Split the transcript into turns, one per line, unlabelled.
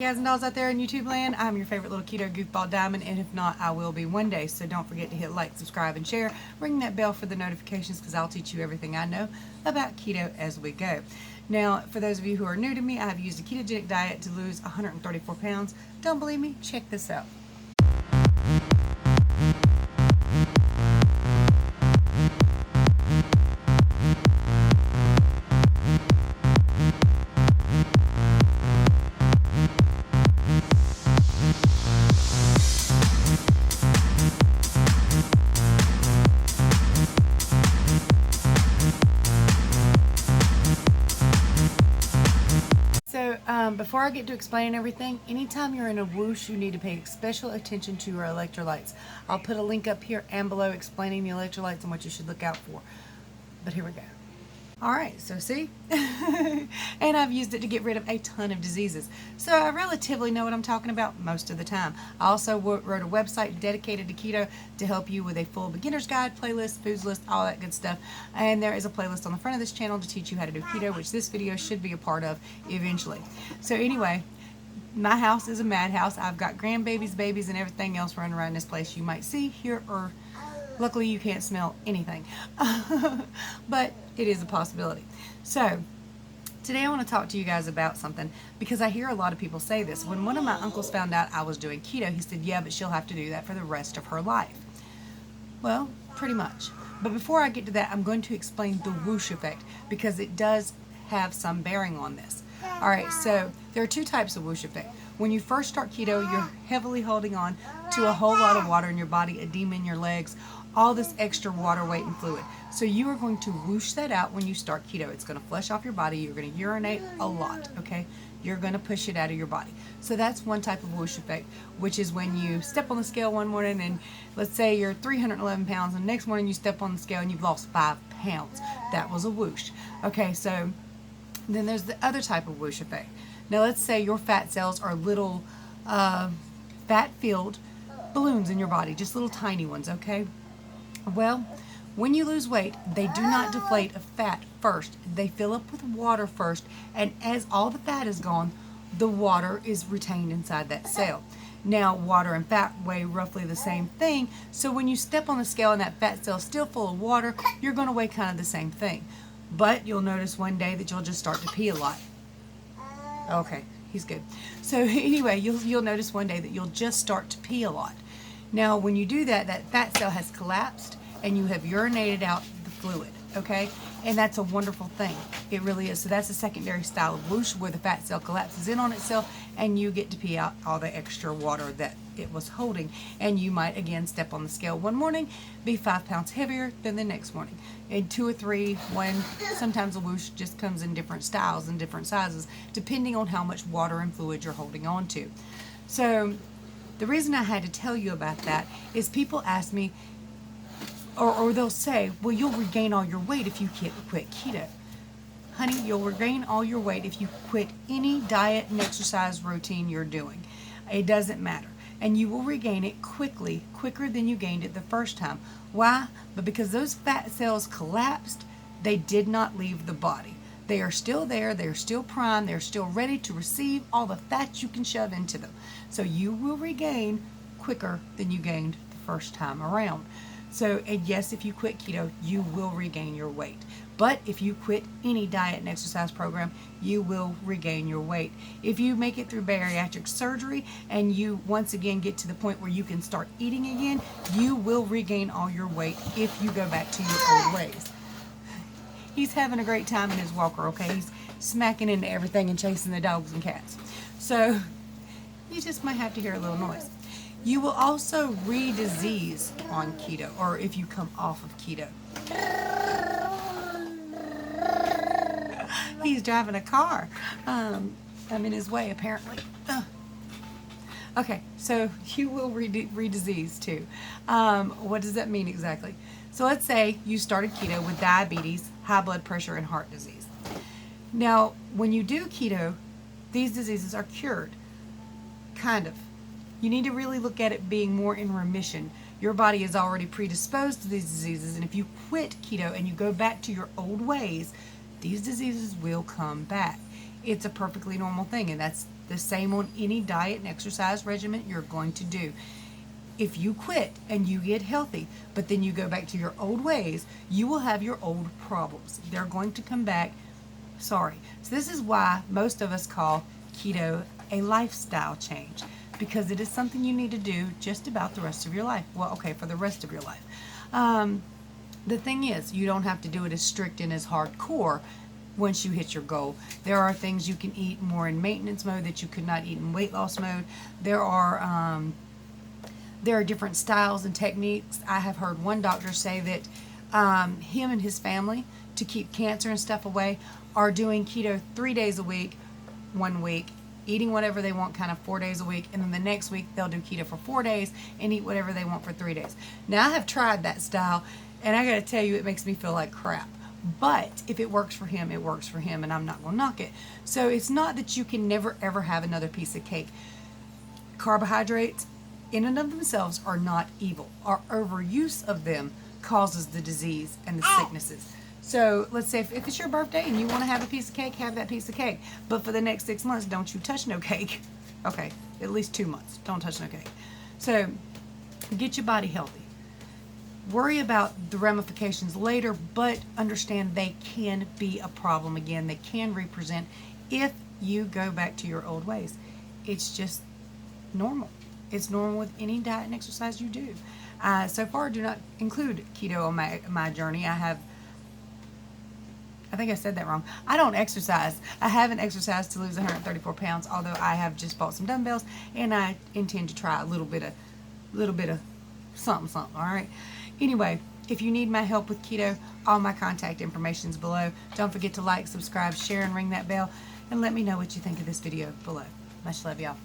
Guys and dolls out there in YouTube land, I'm your favorite little keto goofball Diamond, and if not, I will be one day. So don't forget to hit like, subscribe, and share. Ring that bell for the notifications because I'll teach you everything I know about keto as we go. Now, for those of you who are new to me, I have used a ketogenic diet to lose 134 pounds. Don't believe me? Check this out. Before I get to explaining everything, anytime you're in a whoosh, you need to pay special attention to your electrolytes. I'll put a link up here and below explaining the electrolytes and what you should look out for. But here we go. Alright, so see? And I've used it to get rid of a ton of diseases. So I relatively know what I'm talking about most of the time. I also wrote a website dedicated to keto to help you with a full beginner's guide, playlist, foods list, all that good stuff. And there is a playlist on the front of this channel to teach you how to do keto, which this video should be a part of eventually. So anyway, my house is a madhouse. I've got grandbabies, babies, and everything else running around this place you might see, hear, or luckily you can't smell anything. But it is a possibility. So today I want to talk to you guys about something because I hear a lot of people say this. When one of my uncles found out I was doing keto, he said, yeah, but she'll have to do that for the rest of her life. Well, pretty much. But before I get to that, I'm going to explain the whoosh effect because it does have some bearing on this. Alright, so there are two types of whoosh effect. When you first start keto, you're heavily holding on to a whole lot of water in your body, edema in your legs, all this extra water, weight, and fluid. So you are going to whoosh that out when you start keto. It's going to flush off your body. You're going to urinate a lot, okay? You're going to push it out of your body. So that's one type of whoosh effect, which is when you step on the scale one morning and let's say you're 311 pounds and the next morning you step on the scale and you've lost 5 pounds. That was a whoosh. Okay, so then there's the other type of whoosh effect. Now let's say your fat cells are little fat-filled balloons in your body, just little tiny ones, okay? Well, when you lose weight, they do not deflate of fat first. They fill up with water first, and as all the fat is gone, the water is retained inside that cell. Now, water and fat weigh roughly the same thing, so when you step on the scale and that fat cell is still full of water, you're going to weigh kind of the same thing. But you'll notice one day that you'll just start to pee a lot. Okay, he's good. So anyway, you'll notice one day that you'll just start to pee a lot. Now, when you do that, that fat cell has collapsed and you have urinated out the fluid, okay? And that's a wonderful thing. It really is. So that's a secondary style of whoosh where the fat cell collapses in on itself and you get to pee out all the extra water that it was holding. And you might, again, step on the scale one morning, be 5 pounds heavier than the next morning. And 2 or 3, when sometimes a whoosh just comes in different styles and different sizes, depending on how much water and fluid you're holding on to. So the reason I had to tell you about that is people ask me, or they'll say, well, you'll regain all your weight if you quit keto. Honey, you'll regain all your weight if you quit any diet and exercise routine you're doing. It doesn't matter. And you will regain it quickly, quicker than you gained it the first time. Why? But because those fat cells collapsed, they did not leave the body. They are still there, they're still primed, they're still ready to receive all the fat you can shove into them. So you will regain quicker than you gained the first time around. So, and yes, if you quit keto, you will regain your weight. But if you quit any diet and exercise program, you will regain your weight. If you make it through bariatric surgery and you once again get to the point where you can start eating again, you will regain all your weight if you go back to your old ways. He's having a great time in his walker, okay? He's smacking into everything and chasing the dogs and cats. So you just might have to hear a little noise. You will also re-disease on keto, or if you come off of keto. He's driving a car. I'm in his way, apparently. Okay, so you will re-disease too. What does that mean exactly? So let's say you started keto with diabetes, high blood pressure, and heart disease. Now, when you do keto, these diseases are cured. Kind of. You need to really look at it being more in remission. Your body is already predisposed to these diseases, and if you quit keto and you go back to your old ways, these diseases will come back. It's a perfectly normal thing, and that's The same on any diet and exercise regimen you're going to do. If you quit and you get healthy, but then you go back to your old ways, you will have your old problems. They're going to come back. Sorry. So this is why most of us call keto a lifestyle change, because it is something you need to do just about the rest of your life. Well, okay, for the rest of your life. The thing is, you don't have to do it as strict and as hardcore once you hit your goal. There are things you can eat more in maintenance mode that you could not eat in weight loss mode. There are different styles and techniques. I have heard one doctor say that him and his family, to keep cancer and stuff away, are doing keto 3 days a week, 1 week, eating whatever they want kind of 4 days a week, and then the next week they'll do keto for 4 days and eat whatever they want for 3 days. Now, I have tried that style, and I gotta tell you, it makes me feel like crap. But if it works for him, it works for him, and I'm not gonna knock it. So it's not that you can never ever have another piece of cake. Carbohydrates in and of themselves are not evil. Our overuse of them causes the disease and the sicknesses. So let's say if it's your birthday and you want to have a piece of cake, have that piece of cake. But for the next 6 months, don't you touch no cake. Okay, at least 2 months. Don't touch no cake. So get your body healthy. Worry about the ramifications later, but understand they can be a problem again. They can represent if you go back to your old ways. It's just normal. It's normal with any diet and exercise you do. So far, do not include keto on my journey. I think I said that wrong. I don't exercise. I haven't exercised to lose 134 pounds, although I have just bought some dumbbells, and I intend to try a little bit of something, all right? Anyway, if you need my help with keto, all my contact information is below. Don't forget to like, subscribe, share, and ring that bell, and let me know what you think of this video below. Much love, y'all.